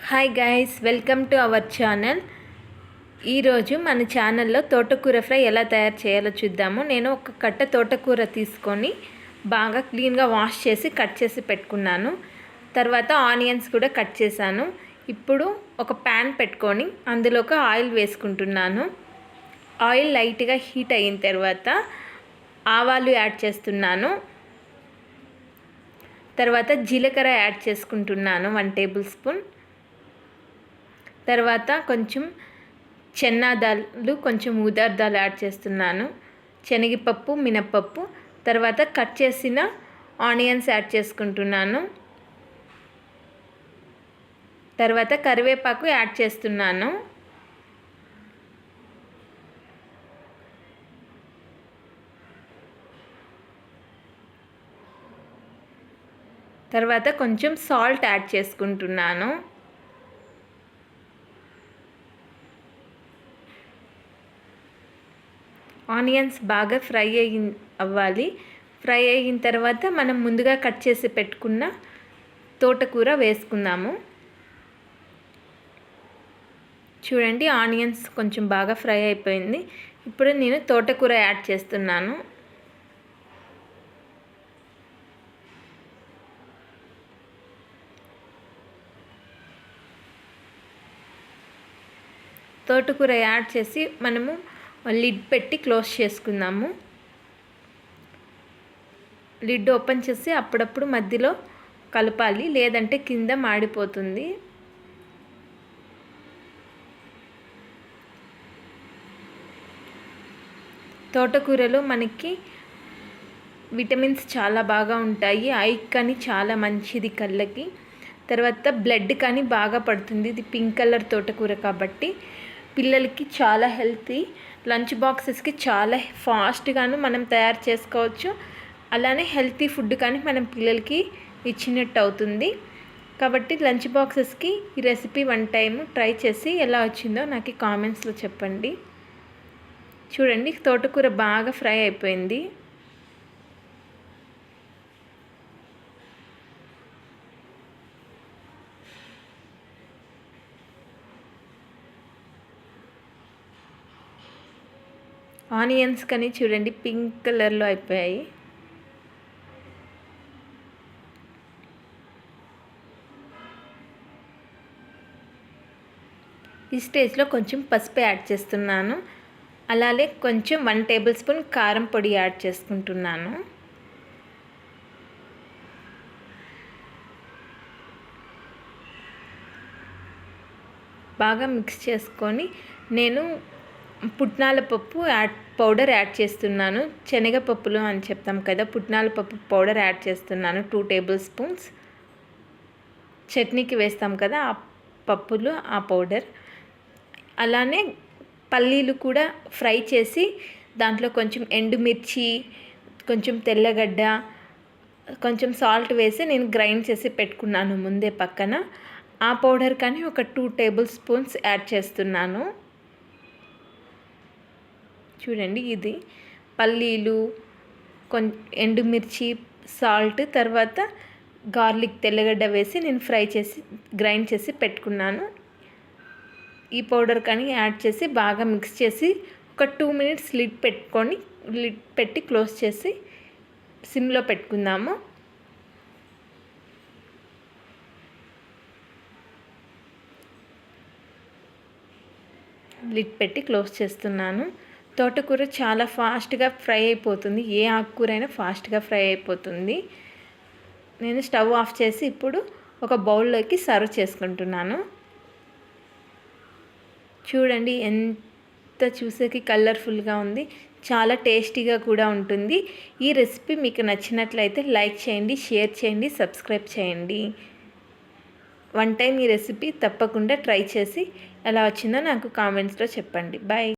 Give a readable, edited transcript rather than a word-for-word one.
Hi guys, welcome to our channel. ఈరోజు మన ఛానల్లో తోటకూర ఫ్రై ఎలా తయారు చేయాలో చూద్దాము. నేను ఒక కట్ట తోటకూర తీసుకొని బాగా క్లీన్గా వాష్ చేసి కట్ చేసి పెట్టుకున్నాను. తర్వాత ఆనియన్స్ కూడా కట్ చేశాను. ఇప్పుడు ఒక ప్యాన్ పెట్టుకొని అందులోకి ఆయిల్ వేసుకుంటున్నాను. ఆయిల్ లైట్గా హీట్ అయిన తర్వాత ఆవాలు యాడ్ చేస్తున్నాను. తర్వాత జీలకర్ర యాడ్ చేసుకుంటున్నాను 1 టేబుల్ స్పూన్. తర్వాత కొంచెం చెన్నాదాలు, కొంచెం ఊదార్ దాల్ యాడ్ చేస్తున్నాను. శనగపప్పు, మినపప్పు. తర్వాత కట్ చేసిన ఆనియన్స్ యాడ్ చేసుకుంటున్నాను. తర్వాత కరివేపాకు యాడ్ చేస్తున్నాను. తర్వాత కొంచెం సాల్ట్ యాడ్ చేసుకుంటున్నాను. ఆనియన్స్ బాగా ఫ్రై అవ్వాలి. ఫ్రై అయిన తర్వాత మనం ముందుగా కట్ చేసి పెట్టుకున్న తోటకూర వేసుకుందాము. చూడండి, ఆనియన్స్ కొంచెం బాగా ఫ్రై అయిపోయింది. ఇప్పుడు నేను తోటకూర యాడ్ చేస్తున్నాను. తోటకూర యాడ్ చేసి మనము లిడ్ పెట్టి క్లోజ్ చేసుకుందాము. లిడ్ ఓపెన్ చేసి అప్పుడప్పుడు మధ్యలో కలపాలి, లేదంటే కింద మాడిపోతుంది. తోటకూరలో మనకి విటమిన్స్ చాలా బాగా ఉంటాయి. ఐ కానీ చాలా మంచిది కళ్ళకి. తర్వాత బ్లడ్ కానీ బాగా పడుతుంది. ఇది పింక్ కలర్ తోటకూర కాబట్టి పిల్లలకి చాలా హెల్తీ. లంచ్ బాక్సెస్కి చాలా ఫాస్ట్గాను మనం తయారు చేసుకోవచ్చు. అలానే హెల్తీ ఫుడ్ కానీ మనం పిల్లలకి ఇచ్చినట్టు అవుతుంది. కాబట్టి లంచ్ బాక్సెస్కి ఈ రెసిపీ 1 టైం ట్రై చేసి ఎలా వచ్చిందో నాకు కామెంట్స్లో చెప్పండి. చూడండి, తోటకూర బాగా ఫ్రై అయిపోయింది. ఆనియన్స్ కానీ చూడండి పింక్ కలర్లో అయిపోయాయి. ఈ స్టేజ్లో కొంచెం పసుపు యాడ్ చేస్తున్నాను. అలాగే కొంచెం 1 టేబుల్ స్పూన్ కారం పొడి యాడ్ చేసుకుంటున్నాను. బాగా మిక్స్ చేసుకొని నేను పుట్నాల పప్పు పౌడర్ యాడ్ చేస్తున్నాను. శనగపప్పులు అని చెప్తాం కదా, పుట్నాల పప్పు పౌడర్ యాడ్ చేస్తున్నాను 2 టేబుల్ స్పూన్స్. చట్నీకి వేస్తాం కదా ఆ పప్పులు, ఆ పౌడర్. అలానే పల్లీలు కూడా ఫ్రై చేసి దాంట్లో కొంచెం ఎండుమిర్చి, కొంచెం తెల్లగడ్డ, కొంచెం సాల్ట్ వేసి నేను గ్రైండ్ చేసి పెట్టుకున్నాను ముందే పక్కన. ఆ పౌడర్ కానీ ఒక 2 టేబుల్ స్పూన్స్ యాడ్ చేస్తున్నాను. చూడండి, ఇది పల్లీలు, ఎండుమిర్చి, సాల్ట్, తర్వాత గార్లిక్, తెల్లగడ్డ వేసి నేను ఫ్రై చేసి గ్రైండ్ చేసి పెట్టుకున్నాను. ఈ పౌడర్ కానీ యాడ్ చేసి బాగా మిక్స్ చేసి ఒక 2 మినిట్స్ లిడ్ పెట్టి క్లోజ్ చేసి సిమ్లో పెట్టుకుందాము. లిడ్ పెట్టి క్లోజ్ చేస్తున్నాను. తోటకూర చాలా ఫాస్ట్గా ఫ్రై అయిపోతుంది. ఏ ఆకుకూరైనా ఫాస్ట్గా ఫ్రై అయిపోతుంది. నేను స్టవ్ ఆఫ్ చేసి ఇప్పుడు ఒక బౌల్లోకి సర్వ్ చేసుకుంటున్నాను. చూడండి, ఎంత చూసేకి కలర్ఫుల్గా ఉంది. చాలా టేస్టీగా కూడా ఉంటుంది. ఈ రెసిపీ మీకు నచ్చినట్లయితే లైక్ చేయండి, షేర్ చేయండి, సబ్స్క్రైబ్ చేయండి. 1 టైం ఈ రెసిపీ తప్పకుండా ట్రై చేసి ఎలా వచ్చిందో నాకు కామెంట్స్లో చెప్పండి. బాయ్.